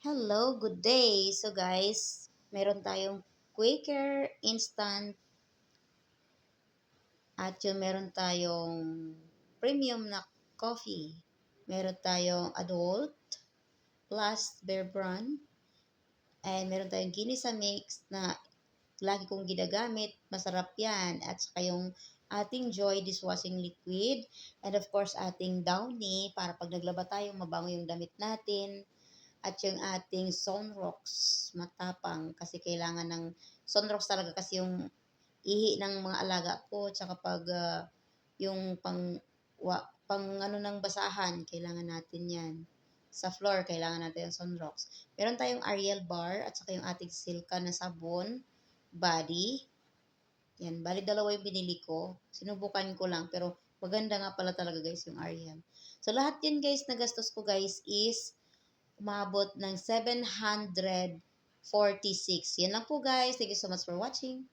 Hello, good day. So guys, meron tayong Quaker Instant at yung meron tayong premium na coffee. Meron tayong adult plus bear brand and meron tayong Ginisa mix na lagi kong ginagamit. Masarap yan. At saka yung ating Joy dishwashing liquid and of course ating Downy para pag naglaba tayo mabango yung damit natin. At yung ating Sunrox, matapang kasi kailangan ng Sunrox talaga kasi yung ihi ng mga alaga ko tsaka pag yung pang ano ng basahan, kailangan natin yan. Sa floor, kailangan natin yung Sunrox. Meron tayong Ariel bar at saka yung ating Silka na sabon, body. Yan, bali dalawa yung binili ko. Sinubukan ko lang pero maganda nga pala talaga guys yung Ariel. So lahat yan guys na gastos ko guys is umabot ng 746. Yan lang po guys. Thank you so much for watching.